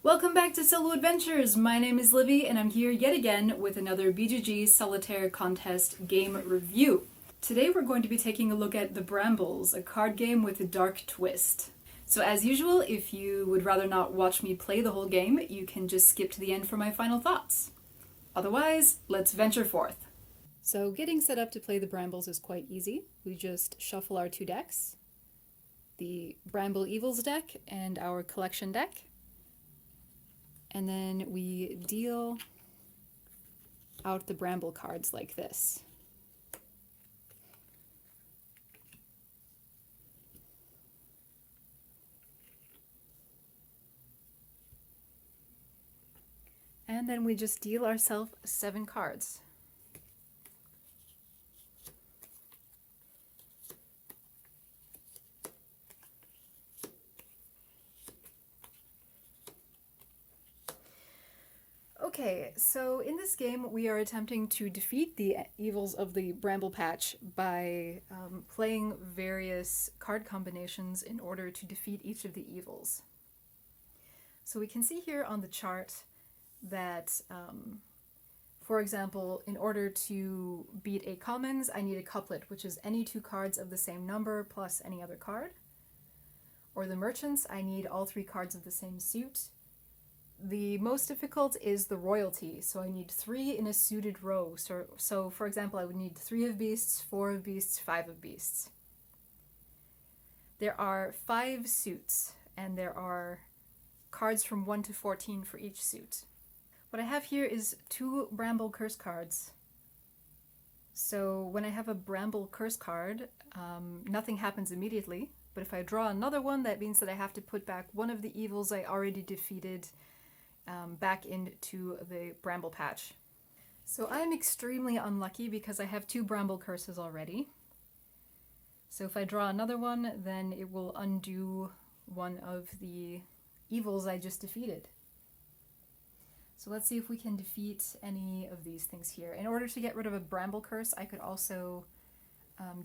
Welcome back to Solo Adventures! My name is Livi and I'm here yet again with another BGG Solitaire Contest game review. Today we're going to be taking a look at the Brambles, a card game with a dark twist. So as usual, if you would rather not watch me play the whole game, you can just skip to the end for my final thoughts. Otherwise, let's venture forth. So getting set up to play the Brambles is quite easy. We just shuffle our two decks, the Bramble Evils deck and our collection deck. And then we deal out the Bramble cards like this. And then we just deal ourselves 7 cards. Okay, so in this game we are attempting to defeat the evils of the Bramble Patch by playing various card combinations in order to defeat each of the evils. So we can see here on the chart that, for example, in order to beat a commons, I need a couplet, which is any 2 cards of the same number plus any other card. Or the merchants, I need all 3 cards of the same suit. The most difficult is the royalty, so I need 3 in a suited row. So for example, I would need 3 of beasts, 4 of beasts, 5 of beasts. There are 5 suits, and there are cards from 1 to 14 for each suit. What I have here is 2 Bramble curse cards. So when I have a Bramble curse card, nothing happens immediately, but if I draw another one, that means that I have to put back one of the evils I already defeated back into the Bramble Patch. So I'm extremely unlucky because I have 2 Bramble curses already. So if I draw another one, then it will undo one of the evils I just defeated. So let's see if we can defeat any of these things here. In order to get rid of a Bramble curse, I could also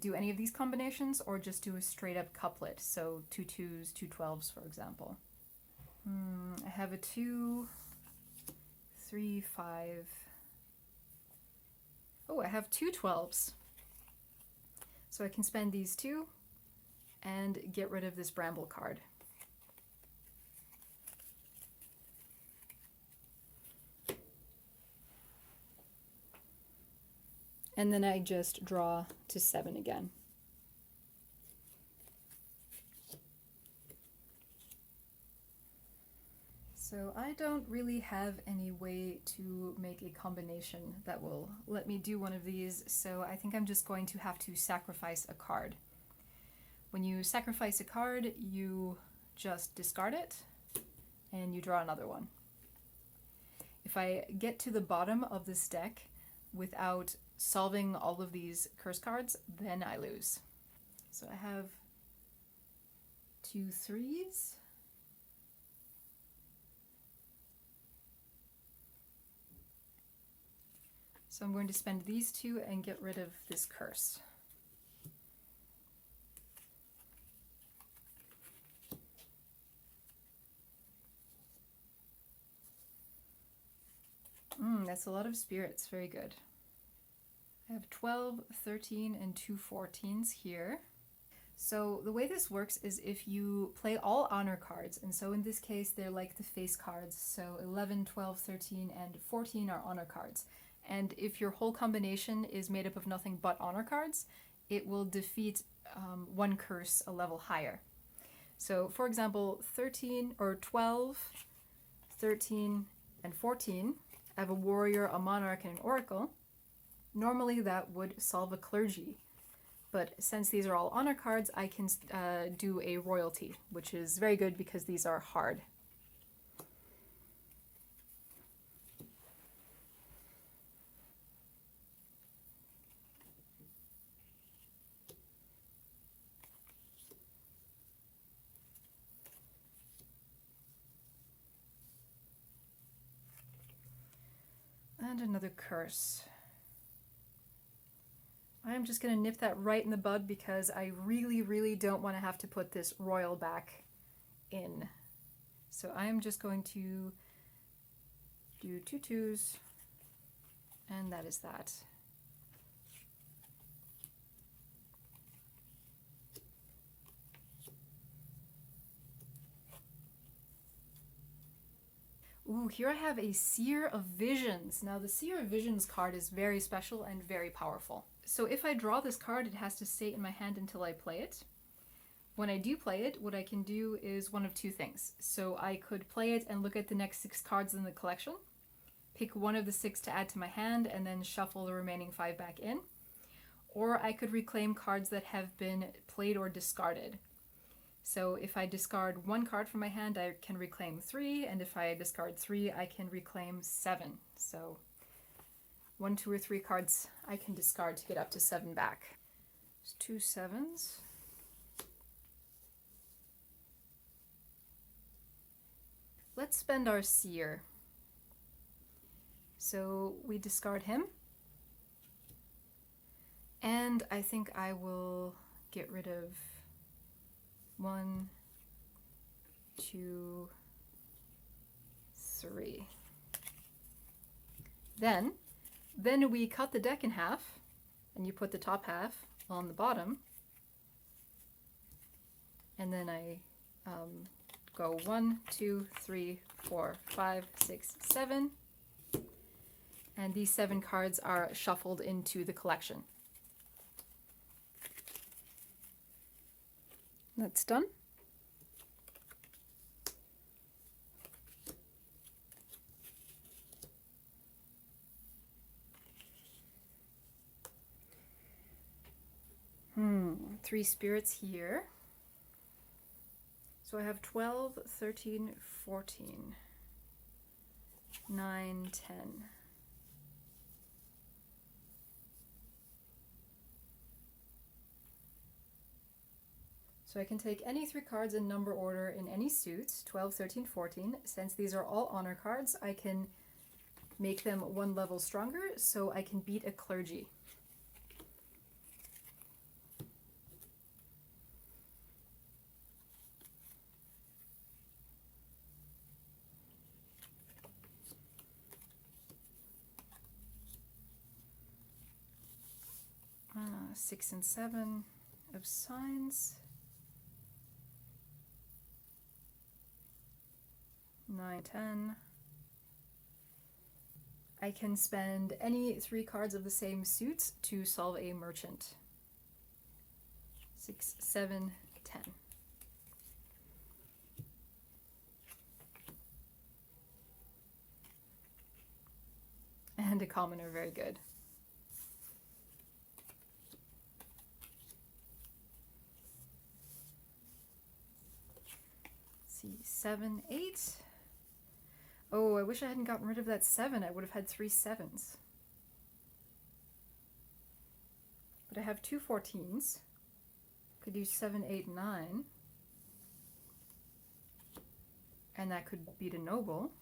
do any of these combinations or just do a straight up couplet. So 2 2s, 2 12s, for example. I have a 2, 3, 5. Oh, I have 2 12s. So I can spend these 2 and get rid of this Bramble card. And then I just draw to 7 again. So I don't really have any way to make a combination that will let me do one of these, so I think I'm just going to have to sacrifice a card. When you sacrifice a card, you just discard it, and you draw another one. If I get to the bottom of this deck without solving all of these curse cards, then I lose. So I have 2 3s. So I'm going to spend these 2 and get rid of this curse. That's a lot of spirits, very good. I have 12, 13, and 2 14s here. So the way this works is if you play all honor cards, and so in this case they're like the face cards, so 11, 12, 13, and 14 are honor cards. And if your whole combination is made up of nothing but honor cards, it will defeat 1 curse a level higher. So for example, 13 or 12, 13, and 14, I have a warrior, a monarch, and an oracle. Normally that would solve a clergy, but since these are all honor cards, I can do a royalty, which is very good because these are hard. And another curse. I'm just going to nip that right in the bud because I really, really don't want to have to put this royal back in So I'm just going to do 2 2s, and that is that. Ooh, here I have a Seer of Visions. Now the Seer of Visions card is very special and very powerful. So if I draw this card, it has to stay in my hand until I play it. When I do play it, what I can do is one of 2 things. So I could play it and look at the next 6 cards in the collection, pick one of the 6 to add to my hand, and then shuffle the remaining 5 back in. Or I could reclaim cards that have been played or discarded. So if I discard 1 card from my hand, I can reclaim 3, and if I discard 3, I can reclaim 7. So 1, 2, or 3 cards I can discard to get up to 7 back. There's 2 7s. Let's spend our Seer. So we discard him. And I think I will get rid of 1, 2, 3. Then we cut the deck in half, and you put the top half on the bottom. And then I go 1, 2, 3, 4, 5, 6, 7. And these 7 cards are shuffled into the collection. That's done. Three spirits here. So I have 12, 13, 14, 9, 10. So I can take any 3 cards in number order in any suits, 12, 13, 14. Since these are all honor cards, I can make them 1 level stronger, so I can beat a clergy. Uh, 6 and 7 of signs. 9, 10. I can spend any 3 cards of the same suits to solve a merchant. 6, 7, 10. And a commoner, very good. Let's see, 7, 8. Oh, I wish I hadn't gotten rid of that 7. I would have had 3 7s. But I have 2 14s. Could do 7, 8, 9. And that could beat a noble.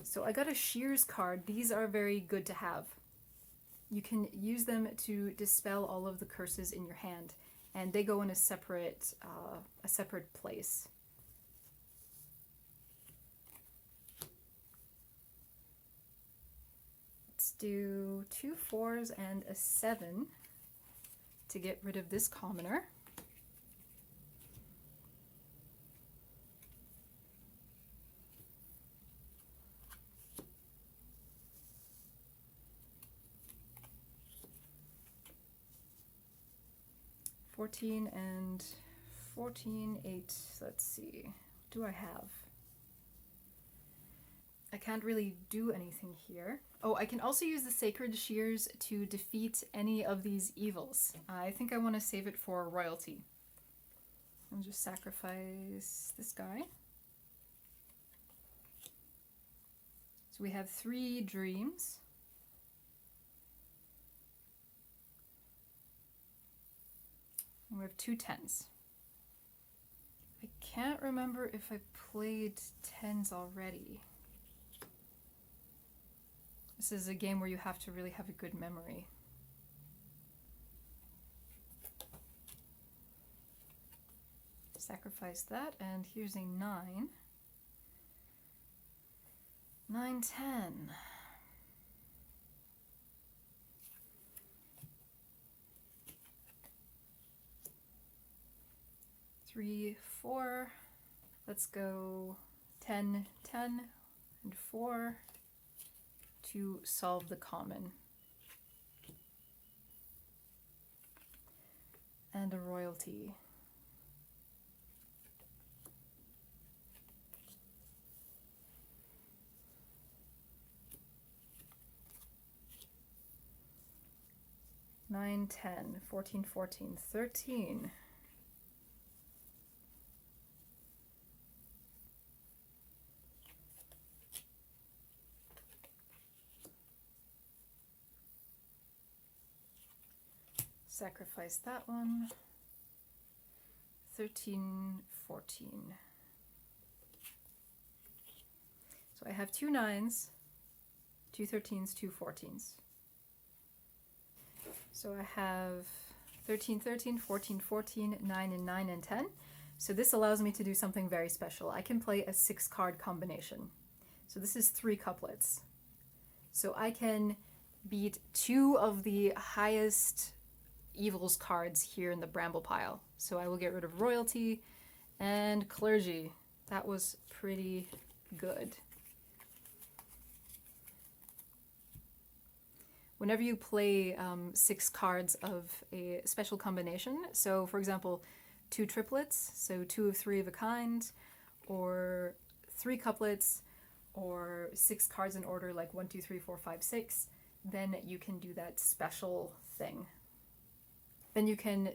So I got a Shears card. These are very good to have. You can use them to dispel all of the curses in your hand, and they go in a separate place. Let's do 2 4s and a 7 to get rid of this commoner. $14 and 14, 8. Let's see. What do I have? I can't really do anything here. Oh, I can also use the Sacred Shears to defeat any of these evils. I think I want to save it for royalty. I'll just sacrifice this guy. So we have 3 dreams. And we have 2 10s. I can't remember if I played 10s already. This is a game where you have to really have a good memory. Sacrifice that, and here's a 9. 9, 10. Three, 4. Let's go 10, 10, and 4 to solve the common. And a royalty. Nine, 10, 14, 14, 13. Sacrifice that one. 13, 14. So I have 2 9s, 2 13s, 2 14s. So I have 13, 13, 14, 14, 9, and 9, and 10. So this allows me to do something very special. I can play a 6-card combination. So this is 3 couplets. So I can beat 2 of the highest evils cards here in the Bramble pile. So I will get rid of royalty and clergy. That was pretty good. Whenever you play 6 cards of a special combination, so for example, 2 triplets, so 2 of 3 of a kind, or 3 couplets, or 6 cards in order like 1, 2, 3, 4, 5, 6, then you can do that special thing. Then you can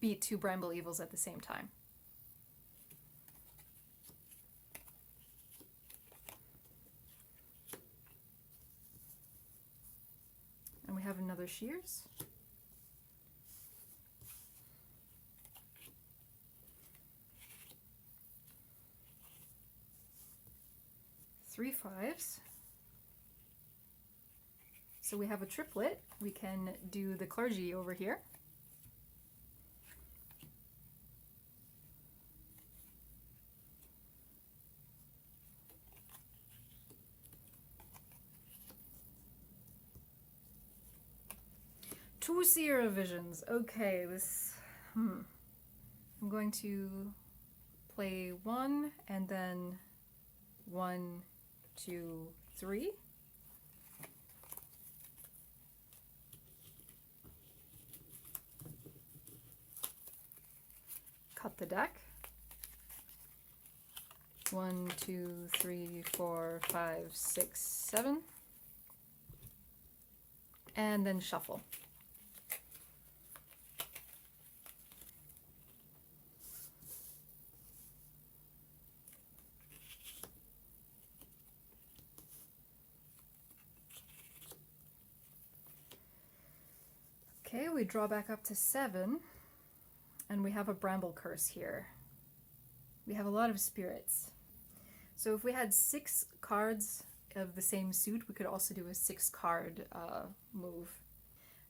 beat 2 Bramble evils at the same time. And we have another shears. Three 5s. So we have a triplet. We can do the clergy over here. Two Sierra Visions. Okay, this... I'm going to play 1 and then 1, 2, 3. Cut the deck. 1, 2, 3, 4, 5, 6, 7. And then shuffle. Okay, we draw back up to 7, and we have a Bramble curse here. We have a lot of spirits. So if we had 6 cards of the same suit, we could also do a 6-card move.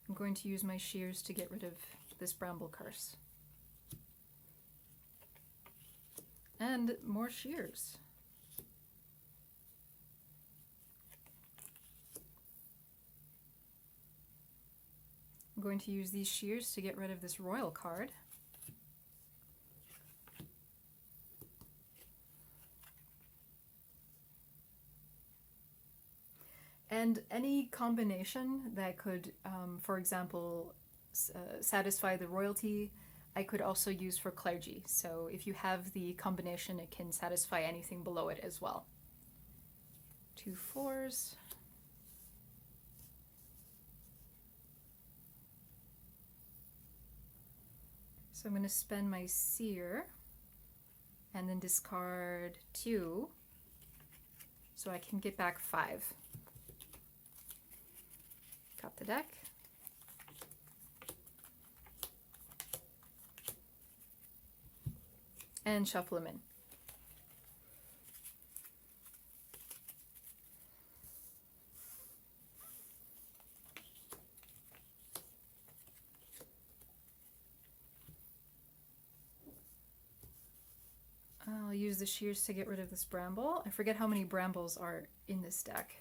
I'm going to use my shears to get rid of this Bramble curse. And more shears. I'm going to use these shears to get rid of this royal card. And any combination that could, for example, satisfy the royalty, I could also use for clergy. So if you have the combination, it can satisfy anything below it as well. 2 4s. So I'm going to spend my seer and then discard 2 so I can get back 5. Cut the deck. and shuffle them in. I'll use the shears to get rid of this bramble. I forget how many brambles are in this deck.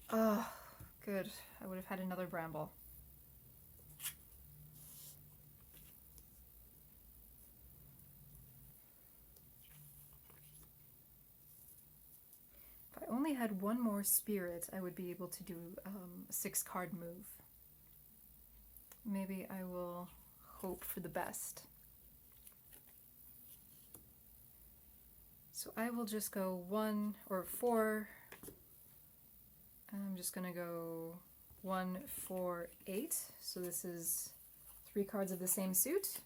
Oh, good. I would have had another bramble. If I only had one more spirit, I would be able to do a 6-card move. Maybe I will hope for the best. So I will just go 1 or 4. I'm just gonna go 1, 4, 8. So this is 3 cards of the same suit,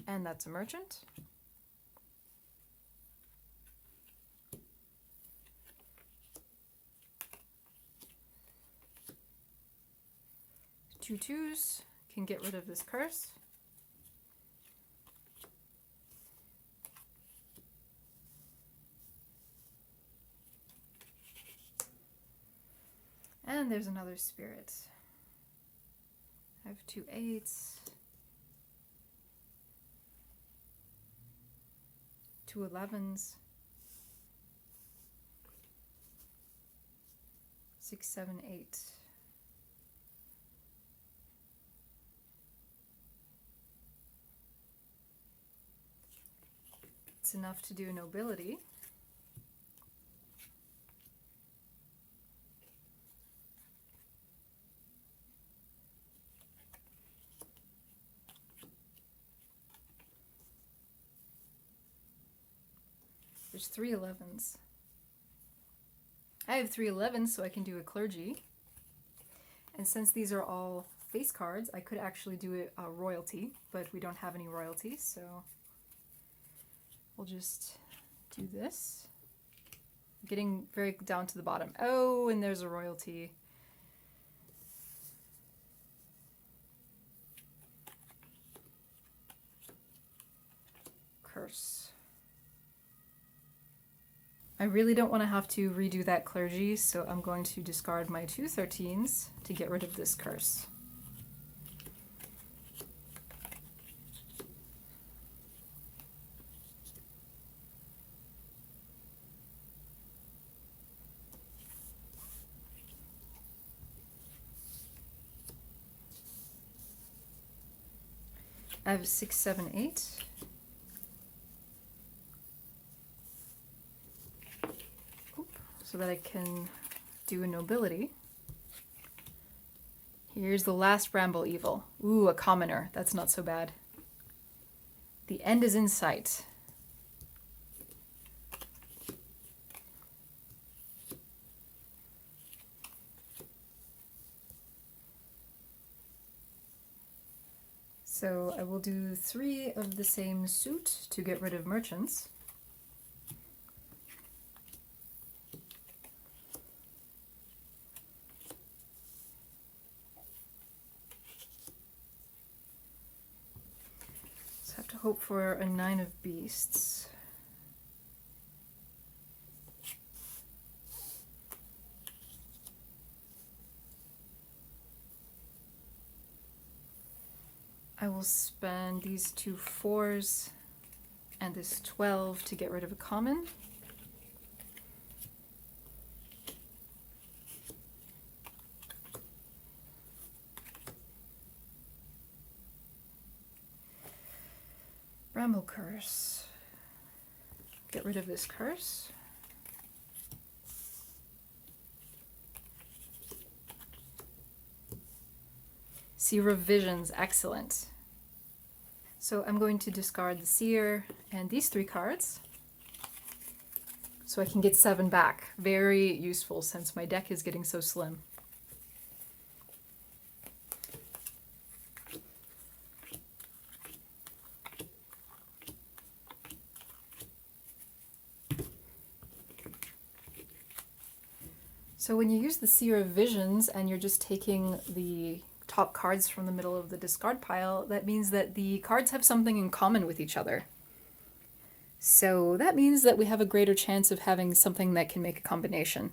and that's a merchant. Two 2s can get rid of this curse. And there's another spirit. I have 2 8s, 2 11s, 6, 7, 8. It's enough to do a nobility. There's 3 11s. I have 3 11s, so I can do a clergy. And since these are all face cards, I could actually do a royalty, but we don't have any royalty, so we'll just do this. Getting very down to the bottom. Oh, and there's a royalty. Curse. I really don't want to have to redo that clergy, so I'm going to discard my 2 13s to get rid of this curse. I have 6, 7, 8. So that I can do a nobility. Here's the last bramble evil. Ooh, a commoner. That's not so bad. The end is in sight. So I will do 3 of the same suit to get rid of merchants. Have to hope for a 9 of beasts. I will spend these 2 4s and this 12 to get rid of a common. Bramble curse. Get rid of this curse. Seer of Visions, excellent. So I'm going to discard the Seer and these 3 cards. So I can get 7 back. Very useful since my deck is getting so slim. So when you use the Seer of Visions and you're just taking the top cards from the middle of the discard pile, that means that the cards have something in common with each other. So that means that we have a greater chance of having something that can make a combination.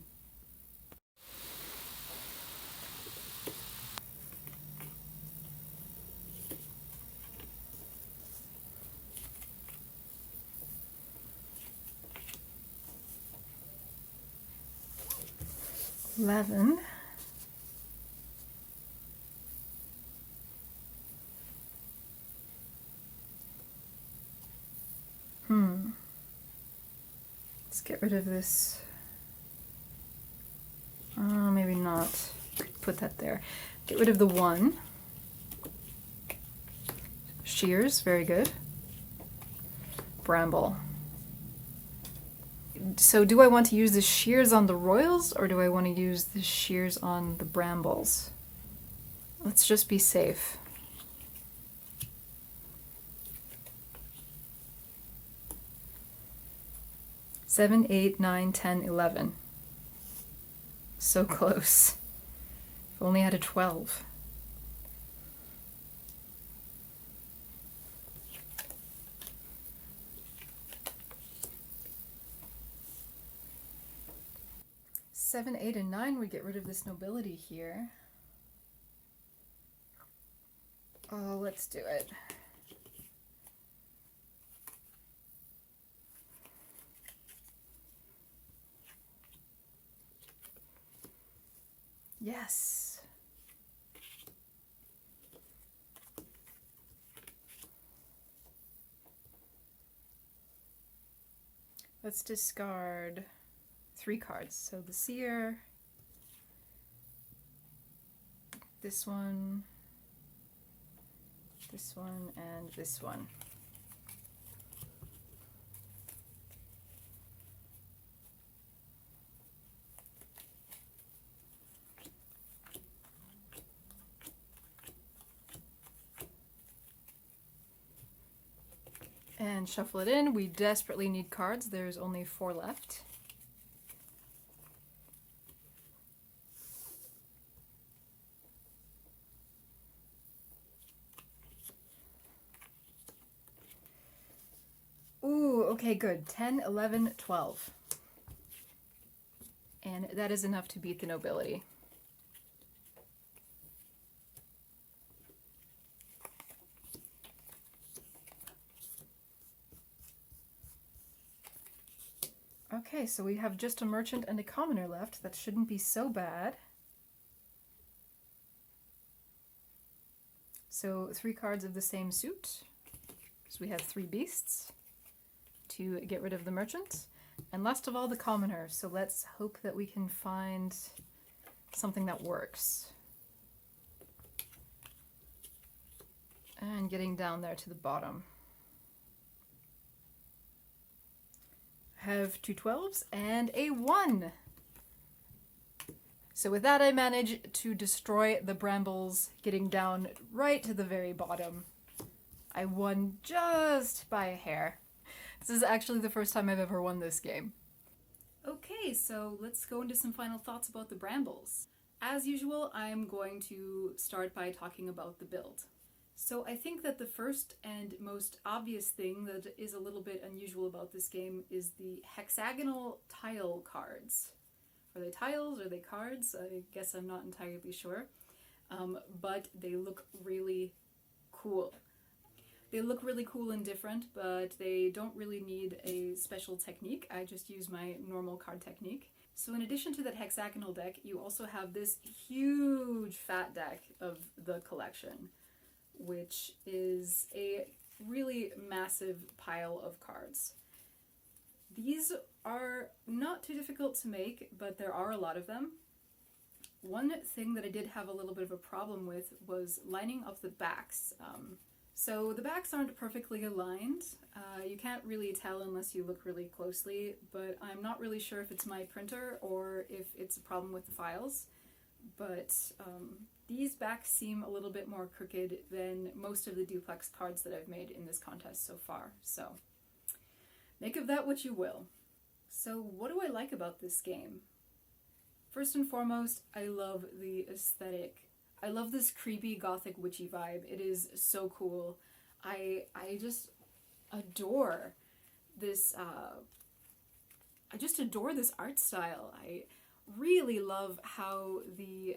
$11. Let's get rid of this. Maybe not. Put that there. Get rid of the 1. Shears, very good. Bramble. So do I want to use the shears on the royals, or do I want to use the shears on the brambles? Let's just be safe. Seven, 8, 9, 10, 11. So close. If only had a 12. Seven, 8, and 9 would get rid of this nobility here. Oh, let's do it. Yes. Let's discard 3 cards. So the Seer, this one, and this one. And shuffle it in. We desperately need cards. There's only 4 left. Ooh, okay, good. 10, 11, 12. And that is enough to beat the nobility. Okay, so we have just a merchant and a commoner left. That shouldn't be so bad. So 3 cards of the same suit. So we have 3 beasts to get rid of the merchant. And last of all, the commoner. So let's hope that we can find something that works. And getting down there to the bottom. Have 2 12s and a 1. So with that, I manage to destroy the brambles, getting down right to the very bottom. I won just by a hair. This is actually the first time I've ever won this game. Okay, so let's go into some final thoughts about the brambles. As usual, I'm going to start by talking about the build. So I think that the first and most obvious thing that is a little bit unusual about this game is the hexagonal tile cards. Are they tiles? Are they cards? I guess I'm not entirely sure. But they look really cool. They look really cool and different, but they don't really need a special technique. I just use my normal card technique. So in addition to that hexagonal deck, you also have this huge fat deck of the collection, which is a really massive pile of cards. These are not too difficult to make, but there are a lot of them. One thing that I did have a little bit of a problem with was lining up the backs. So the backs aren't perfectly aligned. You can't really tell unless you look really closely, but I'm not really sure if it's my printer or if it's a problem with the files. But these backs seem a little bit more crooked than most of the duplex cards that I've made in this contest so far. So make of that what you will. So what do I like about this game? First and foremost, I love the aesthetic. I love this creepy gothic witchy vibe. It is so cool. I just adore this I just adore this art style. I really love how the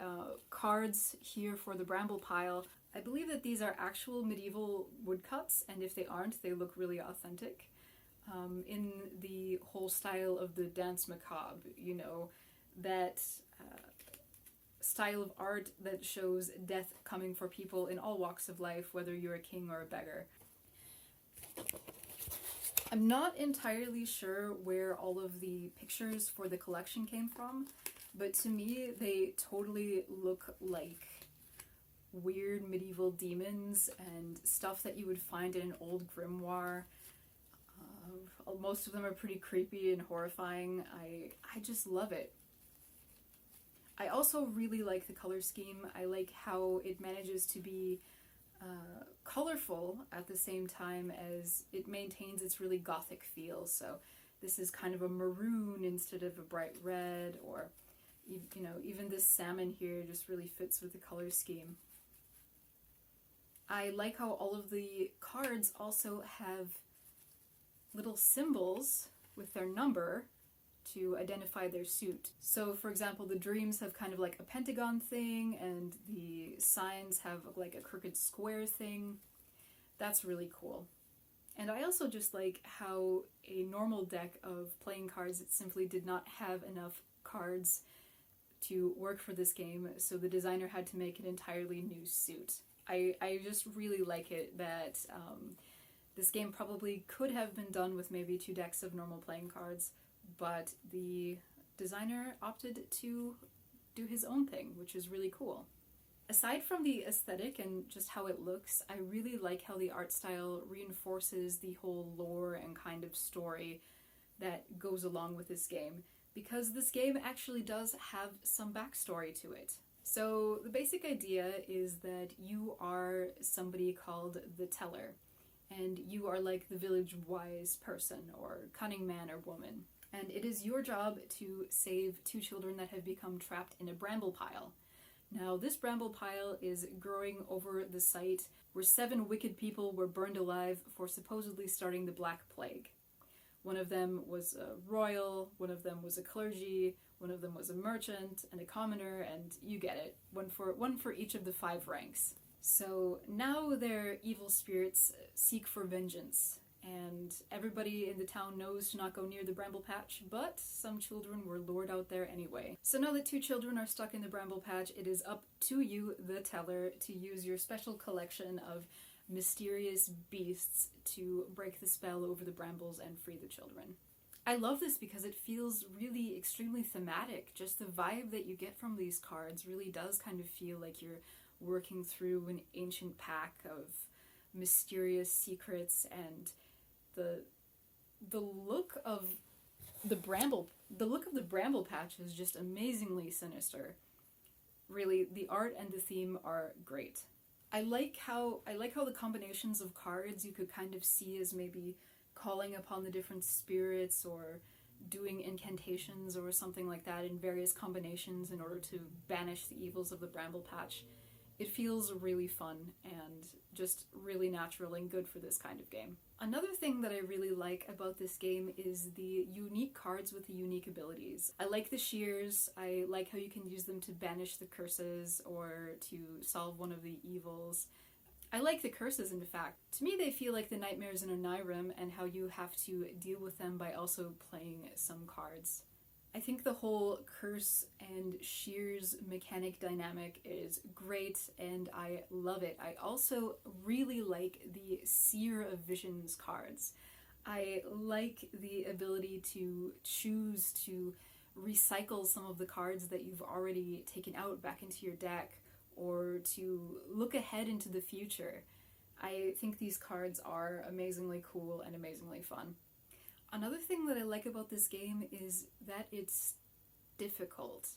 cards here for the Bramble pile, I believe that these are actual medieval woodcuts, and if they aren't, they look really authentic. In the whole style of the Dance Macabre, you know, that style of art that shows death coming for people in all walks of life, whether you're a king or a beggar. I'm not entirely sure where all of the pictures for the collection came from, but to me they totally look like weird medieval demons and stuff that you would find in an old grimoire. Most of them are pretty creepy and horrifying. I just love it. I also really like the color scheme. I like how it manages to be colorful at the same time as it maintains its really gothic feel. So this is kind of a maroon instead of a bright red, or you know, even this salmon here just really fits with the color scheme. I like how all of the cards also have little symbols with their number to identify their suit. So for example, the dreams have kind of like a pentagon thing, and the signs have like a crooked square thing. That's really cool. And I also just like how a normal deck of playing cards simply did not have enough cards to work for this game, so the designer had to make an entirely new suit. I just really like it that this game probably could have been done with maybe 2 decks of normal playing cards, but the designer opted to do his own thing, which is really cool. Aside from the aesthetic and just how it looks, I really like how the art style reinforces the whole lore and kind of story that goes along with this game, because this game actually does have some backstory to it. So the basic idea is that you are somebody called the Teller, and you are like the village wise person or cunning man or woman. And it is your job to save 2 children that have become trapped in a bramble pile. Now, this bramble pile is growing over the site where 7 wicked people were burned alive for supposedly starting the Black Plague. One of them was a royal, one of them was a clergy, one of them was a merchant and a commoner, and you get it, one for each of the 5 ranks. So now their evil spirits seek for vengeance, and everybody in the town knows to not go near the bramble patch, but some children were lured out there anyway. So now that 2 children are stuck in the bramble patch, it is up to you, the Teller, to use your special collection of mysterious beasts to break the spell over the brambles and free the children. I love this because it feels really extremely thematic. Just the vibe that you get from these cards really does kind of feel like you're working through an ancient pack of mysterious secrets, and the look of the bramble patch is just amazingly sinister. Really, the art and the theme are great. I like how the combinations of cards you could kind of see as maybe calling upon the different spirits or doing incantations or something like that in various combinations in order to banish the evils of the bramble patch. It feels really fun and just really natural and good for this kind of game. Another thing that I really like about this game is the unique cards with the unique abilities. I like the shears. I like how you can use them to banish the curses or to solve one of the evils. I like the curses, in fact. To me, they feel like the nightmares in a Nyrim, and how you have to deal with them by also playing some cards. I think the whole curse and shears mechanic dynamic is great, and I love it. I also really like the Seer of Visions cards. I like the ability to choose to recycle some of the cards that you've already taken out back into your deck, or to look ahead into the future. I think these cards are amazingly cool and amazingly fun. Another thing that I like about this game is that it's difficult.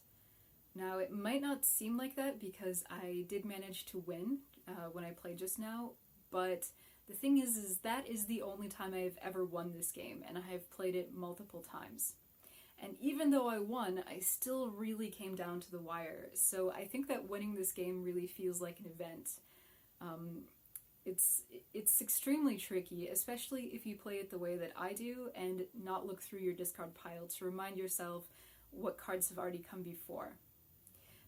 Now, it might not seem like that because I did manage to win when I played just now, but the thing is that is the only time I've ever won this game, and I have played it multiple times. And even though I won, I still really came down to the wire. So I think that winning this game really feels like an event. It's extremely tricky, especially if you play it the way that I do and not look through your discard pile to remind yourself what cards have already come before.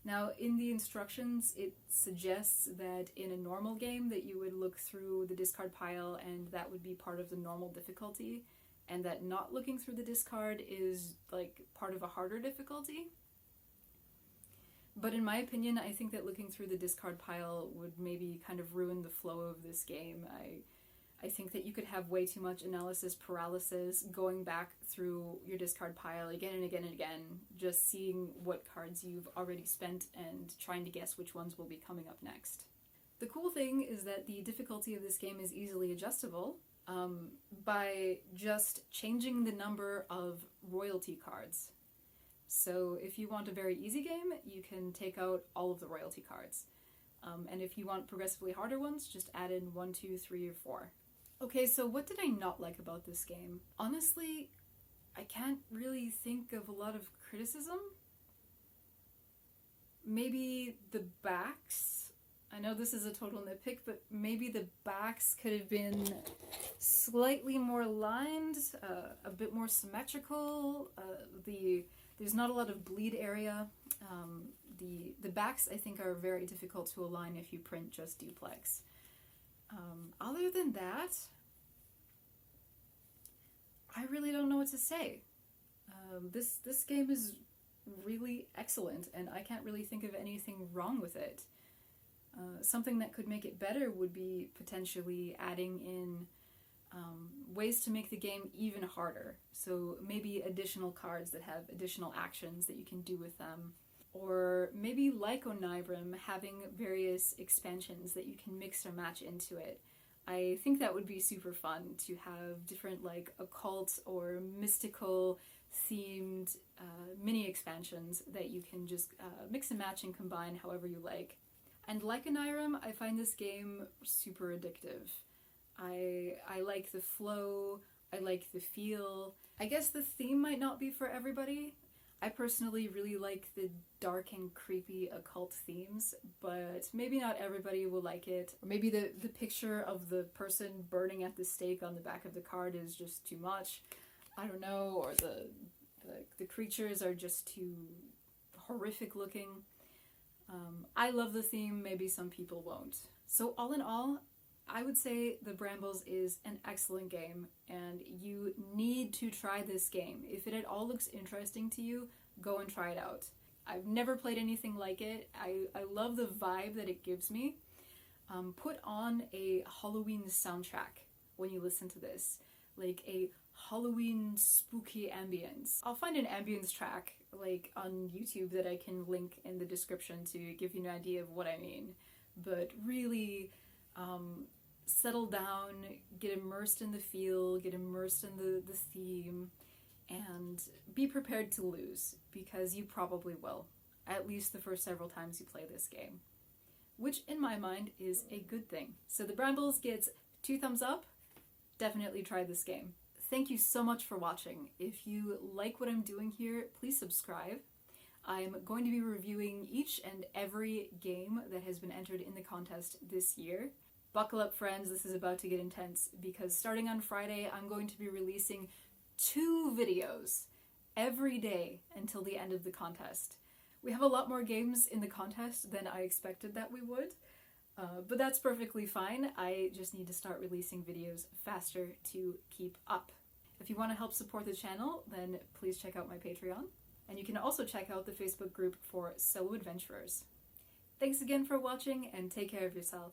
Now, in the instructions, it suggests that in a normal game that you would look through the discard pile and that would be part of the normal difficulty, and that not looking through the discard is like part of a harder difficulty. But in my opinion, I think that looking through the discard pile would maybe kind of ruin the flow of this game. I think that you could have way too much analysis paralysis going back through your discard pile again and again and again, just seeing what cards you've already spent and trying to guess which ones will be coming up next. The cool thing is that the difficulty of this game is easily adjustable by just changing the number of royalty cards. So if you want a very easy game, you can take out all of the royalty cards. And if you want progressively harder ones, just add in 1, 2, 3, or 4. Okay, so what did I not like about this game? Honestly, I can't really think of a lot of criticism. Maybe the backs. I know this is a total nitpick, but maybe the backs could have been slightly more lined, a bit more symmetrical. There's not a lot of bleed area. The backs, I think, are very difficult to align if you print just duplex. Other than that, I really don't know what to say. This game is really excellent, and I can't really think of anything wrong with it. Something that could make it better would be potentially adding in ways to make the game even harder. So maybe additional cards that have additional actions that you can do with them. Or maybe like Onibrim, having various expansions that you can mix or match into it. I think that would be super fun to have different like occult or mystical themed mini expansions that you can just mix and match and combine however you like. And like Onibrim, I find this game super addictive. I like the flow, I like the feel. I guess the theme might not be for everybody. I personally really like the dark and creepy occult themes, but maybe not everybody will like it. Or maybe the picture of the person burning at the stake on the back of the card is just too much. I don't know, or the creatures are just too horrific looking. I love the theme, maybe some people won't. So all in all, I would say the Brambles is an excellent game, and you need to try this game. If it at all looks interesting to you, go and try it out. I've never played anything like it. I love the vibe that it gives me. Put on a Halloween soundtrack when you listen to this, like a Halloween spooky ambience. I'll find an ambience track like on YouTube that I can link in the description to give you an idea of what I mean. But really, settle down, get immersed in the feel, get immersed in the theme, and be prepared to lose, because you probably will, at least the first several times you play this game. Which, in my mind, is a good thing. So the Brambles gets 2 thumbs up. Definitely try this game. Thank you so much for watching. If you like what I'm doing here, please subscribe. I'm going to be reviewing each and every game that has been entered in the contest this year. Buckle up, friends, this is about to get intense, because starting on Friday, I'm going to be releasing 2 videos every day until the end of the contest. We have a lot more games in the contest than I expected that we would, but that's perfectly fine. I just need to start releasing videos faster to keep up. If you want to help support the channel, then please check out my Patreon. And you can also check out the Facebook group for solo adventurers. Thanks again for watching, and take care of yourself.